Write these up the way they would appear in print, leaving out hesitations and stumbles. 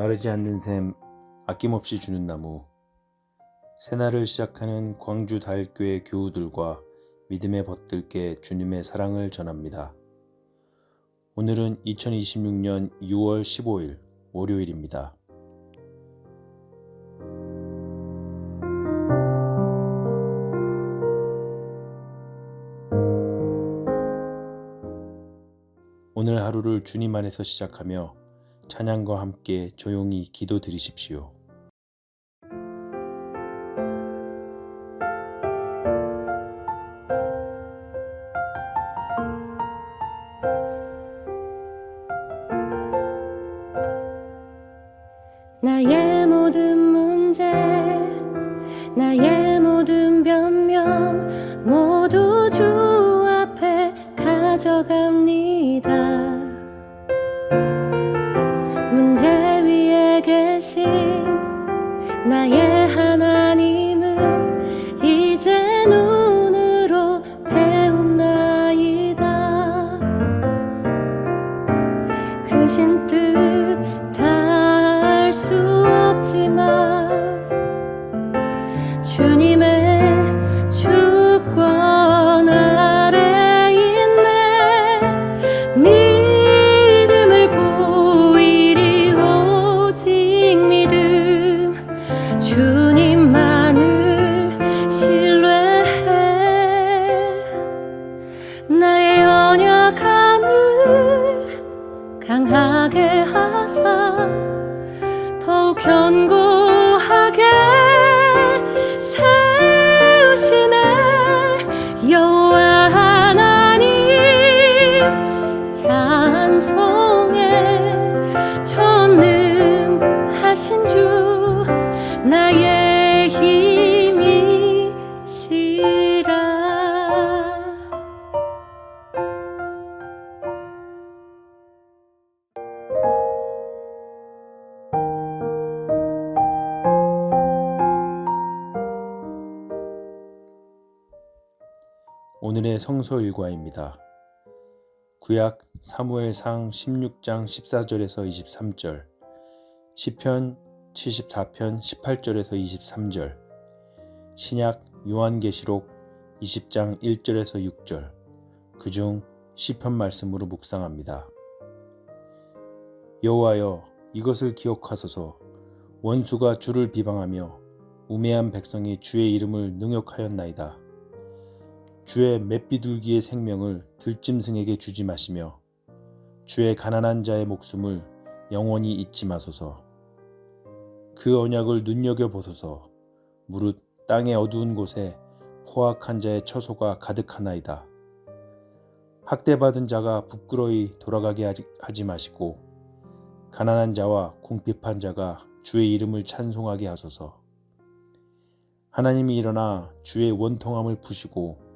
마르지 않는 샘, 아낌없이 주는 나무. 새날을 시작하는 광주 다일교회 교우들과 믿음의 벗들께 주님의 사랑을 전합니다. 오늘은 2026년 6월 15일 월요일입니다. 오늘 하루를 주님 안에서 시작하며 찬양과 함께 조용히 기도 드리십시오. 나의 모든 문제, 나의 모든 변명 모두 주 앞에 가져갑니다. 문제 위에 계신 나의 하나님을 이제 눈으로 배움나이다. 크신 뜻 다 알 수 없지만 주님의 주권 아래 있네. 믿음을 보이리 오직 믿음 주님만을 신뢰해. 나의 연약함을 강하게 하사 더욱 견고하게 세우시네. 여호와 하나님 찬송해. 전능하신 주 나의 힘이시라. 오늘의 성서 일과입니다. 구약 사무엘상 16장 14절에서 23절, 시편 74편 18절에서 23절, 신약 요한계시록 20장 1절에서 6절, 그중 시편 말씀으로 묵상합니다. 여호와여, 이것을 기억하소서. 원수가 주를 비방하며 우매한 백성이 주의 이름을 능욕하였나이다. 주의 맷비둘기의 생명을 들짐승에게 주지 마시며 주의 가난한 자의 목숨을 영원히 잊지 마소서. 그 언약을 눈여겨보소서. 무릇 땅의 어두운 곳에 포악한 자의 처소가 가득하나이다. 학대받은 자가 부끄러이 돌아가게 하지 마시고 가난한 자와 궁핍한 자가 주의 이름을 찬송하게 하소서. 하나님이 일어나 주의 원통함을 푸시고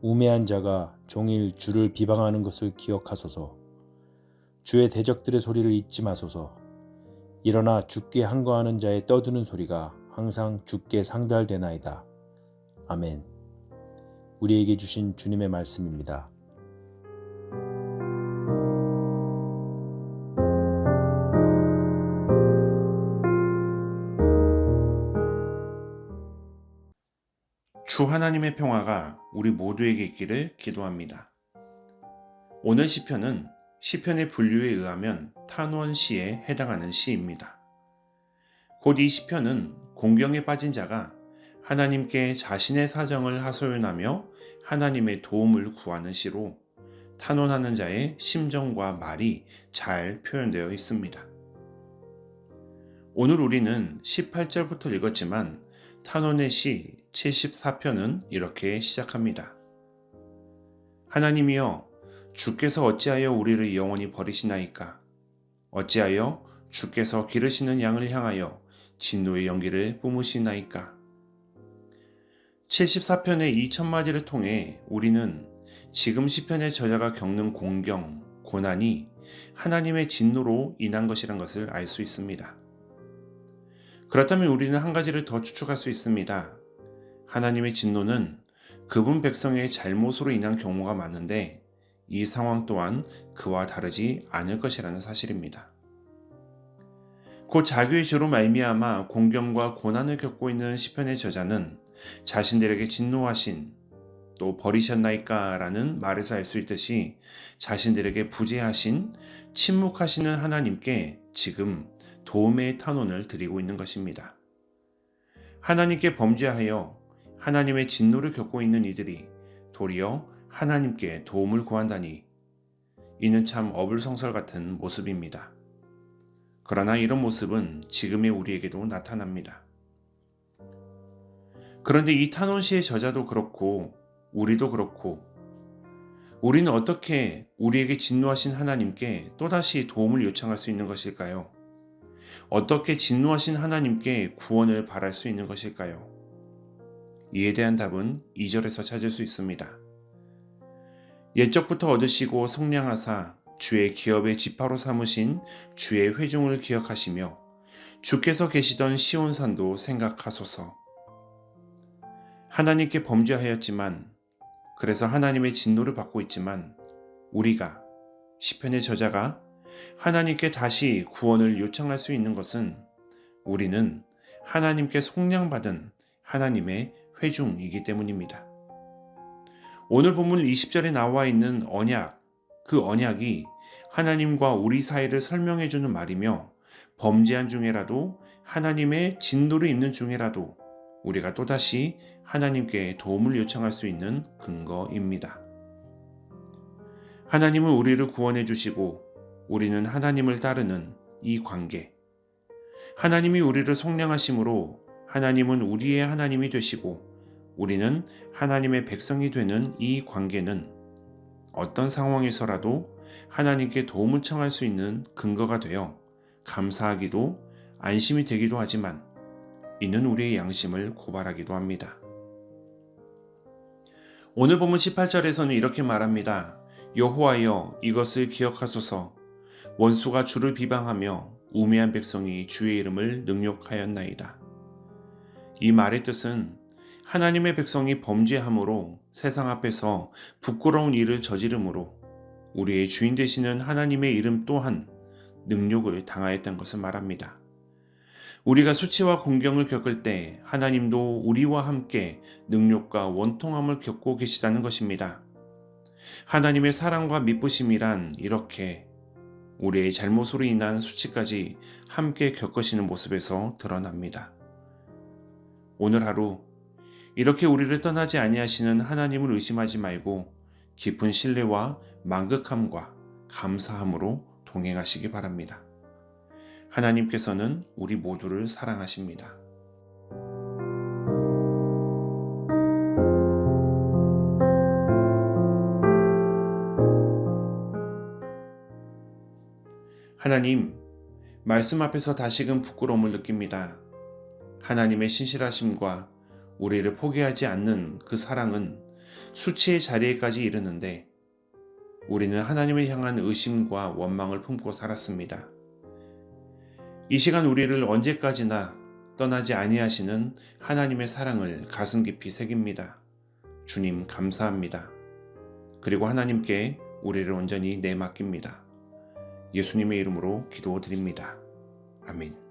우매한 자가 종일 주를 비방하는 것을 기억하소서. 주의 대적들의 소리를 잊지 마소서. 일어나 주께 항거하는 자의 떠드는 소리가 항상 주께 상달되나이다. 아멘. 우리에게 주신 주님의 말씀입니다. 주 하나님의 평화가 우리 모두에게 있기를 기도합니다. 오늘 시편은 시편의 분류에 의하면 탄원시에 해당하는 시입니다. 곧 이 시편은 공경에 빠진 자가 하나님께 자신의 사정을 하소연하며 하나님의 도움을 구하는 시로 탄원하는 자의 심정과 말이 잘 표현되어 있습니다. 오늘 우리는 18절부터 읽었지만 탄원의 시 74편은 이렇게 시작합니다. 하나님이여, 주께서 어찌하여 우리를 영원히 버리시나이까? 어찌하여 주께서 기르시는 양을 향하여 진노의 연기를 뿜으시나이까? 74편의 이 첫마디를 통해 우리는 지금 시편의 저자가 겪는 공경, 고난이 하나님의 진노로 인한 것이란 것을 알 수 있습니다. 그렇다면 우리는 한 가지를 더 추측할 수 있습니다. 하나님의 진노는 그분 백성의 잘못으로 인한 경우가 많은데 이 상황 또한 그와 다르지 않을 것이라는 사실입니다. 곧 자기의 죄로 말미암아 공경과 고난을 겪고 있는 시편의 저자는 자신들에게 진노하신 또 버리셨나이까 라는 말에서 알 수 있듯이 자신들에게 부재하신 침묵하시는 하나님께 지금 도움의 탄원을 드리고 있는 것입니다. 하나님께 범죄하여 하나님의 진노를 겪고 있는 이들이 도리어 하나님께 도움을 구한다니 이는 참 어불성설 같은 모습입니다. 그러나 이런 모습은 지금의 우리에게도 나타납니다. 그런데 이 탄원시의 저자도 그렇고 우리도 그렇고 우리는 어떻게 우리에게 진노하신 하나님께 또다시 도움을 요청할 수 있는 것일까요? 어떻게 진노하신 하나님께 구원을 바랄 수 있는 것일까요? 이에 대한 답은 2절에서 찾을 수 있습니다. 옛적부터 얻으시고 속량하사 주의 기업의 지파로 삼으신 주의 회중을 기억하시며 주께서 계시던 시온산도 생각하소서. 하나님께 범죄하였지만 그래서 하나님의 진노를 받고 있지만 우리가 시편의 저자가 하나님께 다시 구원을 요청할 수 있는 것은 우리는 하나님께 속량받은 하나님의 회중이기 때문입니다. 오늘 본문 20절에 나와 있는 언약, 그 언약이 하나님과 우리 사이를 설명해 주는 말이며 범죄한 중에라도 하나님의 진노를 입는 중에라도 우리가 또다시 하나님께 도움을 요청할 수 있는 근거입니다. 하나님은 우리를 구원해 주시고 우리는 하나님을 따르는 이 관계, 하나님이 우리를 속량하심으로 하나님은 우리의 하나님이 되시고 우리는 하나님의 백성이 되는 이 관계는 어떤 상황에서라도 하나님께 도움을 청할 수 있는 근거가 되어 감사하기도 안심이 되기도 하지만 이는 우리의 양심을 고발하기도 합니다. 오늘 본문 18절에서는 이렇게 말합니다. 여호와여 이것을 기억하소서. 원수가 주를 비방하며 우매한 백성이 주의 이름을 능욕하였나이다. 이 말의 뜻은 하나님의 백성이 범죄함으로 세상 앞에서 부끄러운 일을 저지름으로 우리의 주인 되시는 하나님의 이름 또한 능욕을 당하였다는 것을 말합니다. 우리가 수치와 공경을 겪을 때 하나님도 우리와 함께 능욕과 원통함을 겪고 계시다는 것입니다. 하나님의 사랑과 미쁘심이란 이렇게 우리의 잘못으로 인한 수치까지 함께 겪으시는 모습에서 드러납니다. 오늘 하루 이렇게 우리를 떠나지 아니하시는 하나님을 의심하지 말고 깊은 신뢰와 만극함과 감사함으로 동행하시기 바랍니다. 하나님께서는 우리 모두를 사랑하십니다. 하나님, 말씀 앞에서 다시금 부끄러움을 느낍니다. 하나님의 신실하심과 우리를 포기하지 않는 그 사랑은 수치의 자리에까지 이르는데 우리는 하나님을 향한 의심과 원망을 품고 살았습니다. 이 시간 우리를 언제까지나 떠나지 아니하시는 하나님의 사랑을 가슴 깊이 새깁니다. 주님 감사합니다. 그리고 하나님께 우리를 온전히 내맡깁니다. 예수님의 이름으로 기도드립니다. 아멘.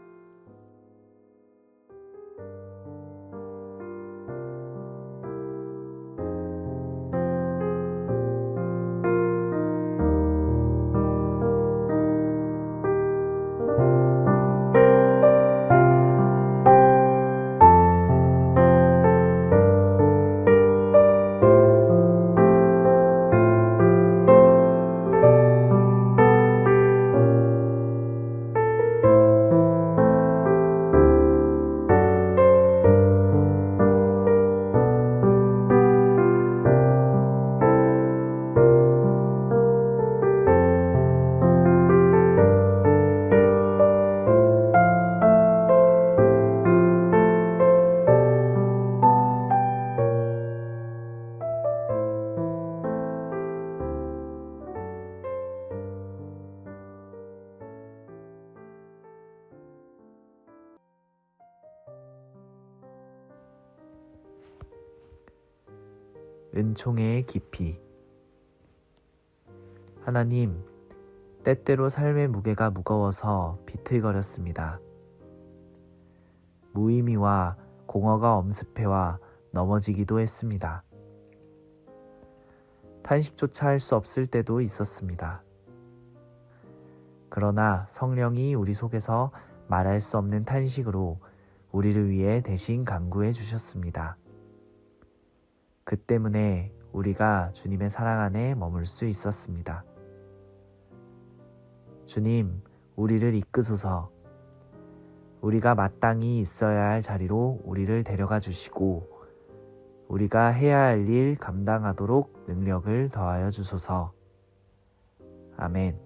은총의 깊이. 하나님, 때때로 삶의 무게가 무거워서 비틀거렸습니다. 무의미와 공허가 엄습해와 넘어지기도 했습니다. 탄식조차 할 수 없을 때도 있었습니다. 그러나 성령이 우리 속에서 말할 수 없는 탄식으로 우리를 위해 대신 간구해 주셨습니다. 그 때문에 우리가 주님의 사랑 안에 머물 수 있었습니다. 주님, 우리를 이끄소서. 우리가 마땅히 있어야 할 자리로 우리를 데려가 주시고 우리가 해야 할 일 감당하도록 능력을 더하여 주소서. 아멘.